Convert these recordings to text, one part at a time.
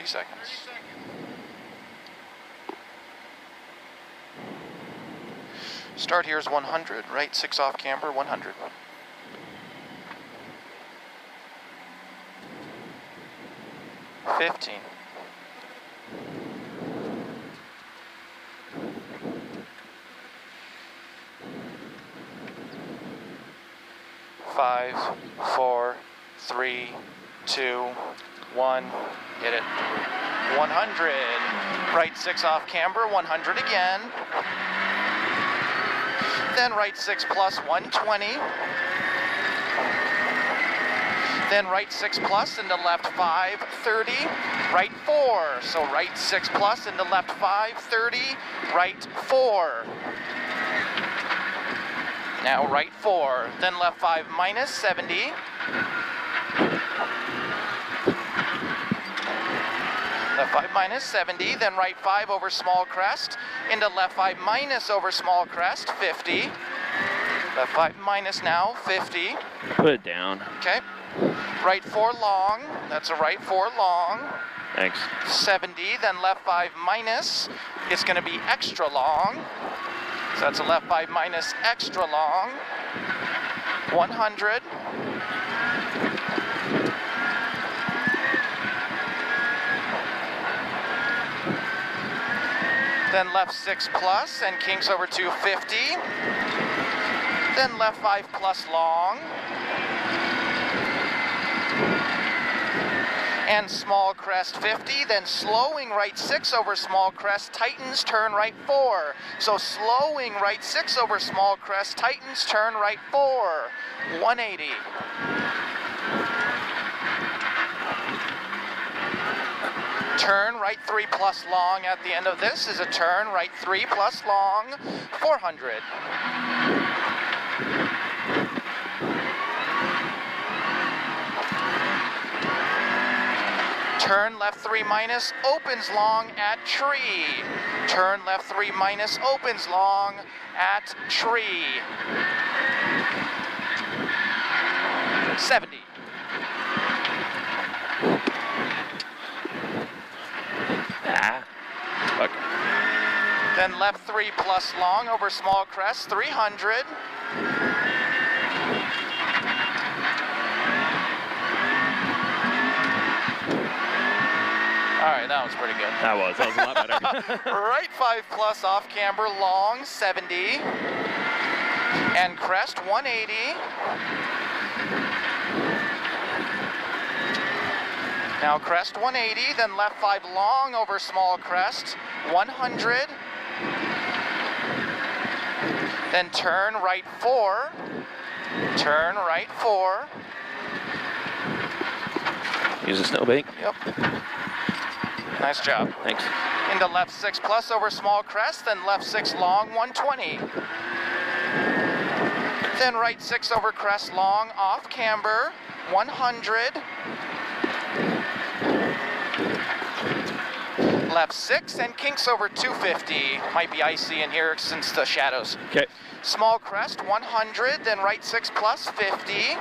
seconds. Start here is 100, right 6 off camber, 100. $15. Five, 4, 3, 2, 1. Hit it. 100. Right 6 off camber, 100 again. Then right 6 plus 120. Then right 6 plus into left 5, 30. Right 4. So right 6 plus into left 5, 30. Right 4. Now right 4. Then left 5 minus 70. Left 5 minus 70, then right 5 over small crest, into left 5 minus over small crest, 50. Left 5 minus now, 50. Put it down. Okay. Right 4 long, that's a right 4 long. Thanks. 70, then left 5 minus, it's going to be extra long. So that's a left 5 minus extra long. 100. Then left 6 plus and kinks over 250. Then left 5 plus long. And small crest 50, then slowing right 6 over small crest, tightens, turn right 4. So slowing right 6 over small crest, tightens, turn right 4. 180. Turn right 3 plus long at the end of this is a turn right 3 plus long, 400. Turn left 3 minus, opens long at tree. Turn left 3 minus, opens long at tree. 70. Okay. Then left 3 plus long over small crest, 300. All right, that was pretty good. That was a lot better. Right 5 plus off camber, long 70. And crest 180. Now crest 180, then left 5 long over small crest, 100. Then turn right 4. Turn right 4. Use a snowbank. Yep. Nice job. Thanks. Into left 6 plus over small crest, then left 6 long, 120. Then right 6 over crest long, off camber, 100. Left 6 and kinks over 250. Might be icy in here since the shadows. Okay. Small crest, 100, then right 6 plus 50.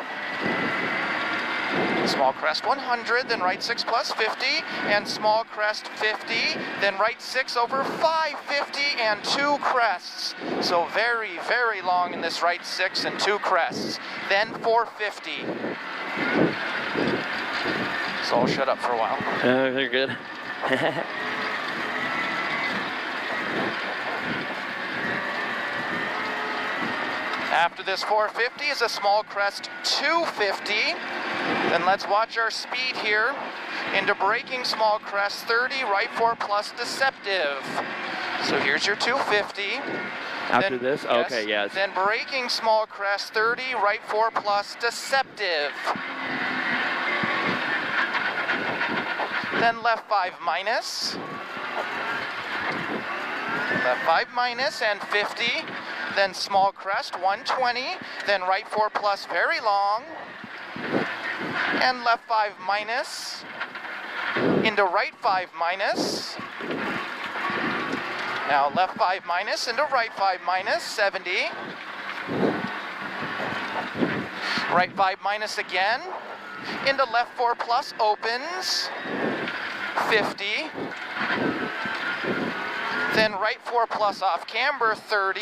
Small crest 100, then right 6 plus 50, and small crest 50, then right 6 over 550 and 2 crests. So very, very long in this right 6 and 2 crests. Then 450. So I'll shut up for a while. They're good. After this 450 is a small crest 250. Then let's watch our speed here. Into braking small crest 30, right 4 plus deceptive. So here's your 250. After then, this? Yes, Okay, yes. Then braking small crest 30, right 4 plus deceptive. Then left 5 minus. Left 5 minus and 50. Then small crest 120. Then right 4 plus very long. And left 5 minus. Into right 5 minus. Now left 5 minus into right 5 minus, 70. Right 5 minus again. Into left 4 plus opens. 50. Then right 4 plus off camber, 30.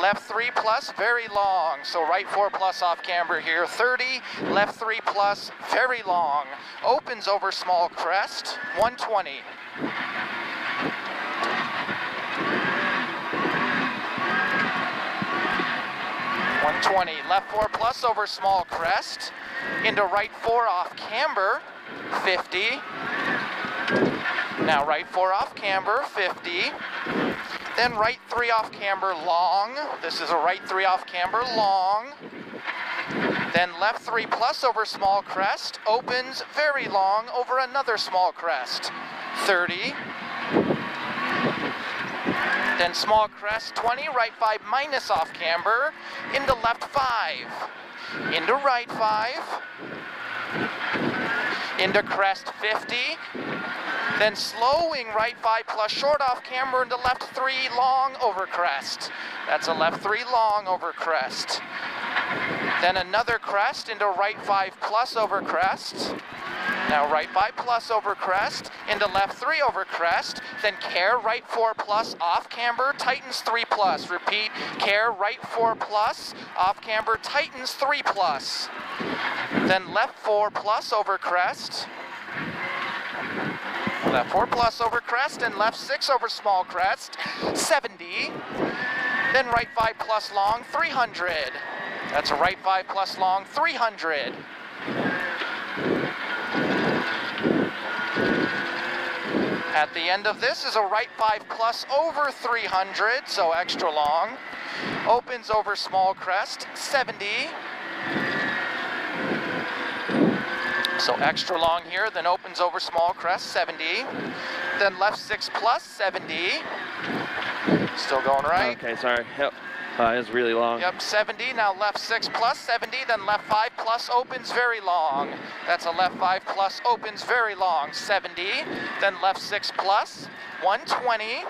Left 3 plus, very long. So right 4 plus off camber here, 30. Left 3 plus, very long. Opens over small crest, 120. Left 4 plus over small crest, into right 4 off camber, 50. Now right 4 off camber, 50. Then right 3 off camber long. This is a right 3 off camber long. Then left 3 plus over small crest, opens very long over another small crest, 30. Then small crest 20, right 5 minus off camber, into left 5, into right 5, into crest 50, then slowing right 5 plus short off camber into left 3 long over crest. That's a left 3 long over crest. Then another crest into right 5 plus over crest. Now right 5 plus over crest, into left 3 over crest, then care right 4 plus off camber, tightens 3 plus. Repeat, care right 4 plus, off camber, tightens 3 plus. Then left 4 plus over crest. Left 4 plus over crest and left 6 over small crest, 70. Then right 5 plus long, 300. That's a right 5 plus long, 300. At the end of this is a right 5 plus over 300, so extra long. Opens over small crest, 70. So extra long here, then opens over small crest, 70. Then left 6 plus, 70. Still going right. Okay, sorry. Yep. It's really long. Yep, 70. Now left 6 plus, 70. Then left 5 plus opens very long. That's a left 5 plus opens very long, 70. Then left 6 plus, 120.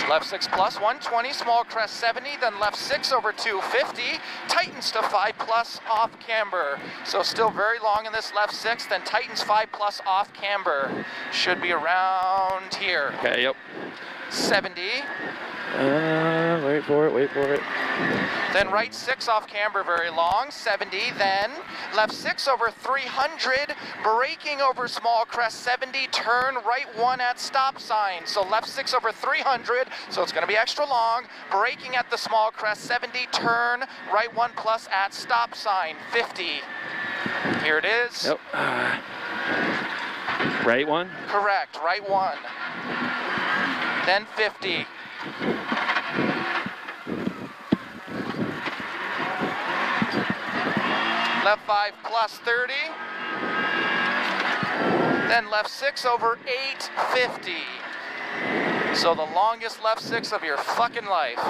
Left 6 plus, 120, small crest 70, then left 6 over 250, tightens to 5 plus off camber. So still very long in this left 6, then tightens 5 plus off camber. Should be around here. Okay, yep. 70. Wait for it. Then right 6 off camber very long, 70. Then left 6 over 300, braking over small crest 70, turn right 1 at stop sign. So left 6 over 300, so it's going to be extra long, braking at the small crest 70, turn right 1 plus at stop sign, 50. Here it is. Yep. Right 1? Correct, right 1. Then 50. Left 5 plus 30. Then left 6 over 850. So the longest left 6 of your fucking life.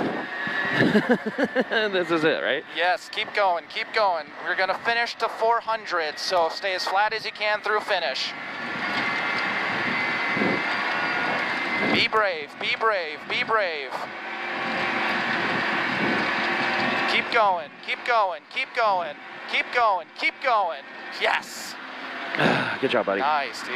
This is it, right? Yes, keep going, keep going. We're gonna finish to 400, so stay as flat as you can through finish. Be brave, be brave, be brave. Keep going, keep going, keep going, keep going, keep going. Yes. Good job, buddy. Nice, dude.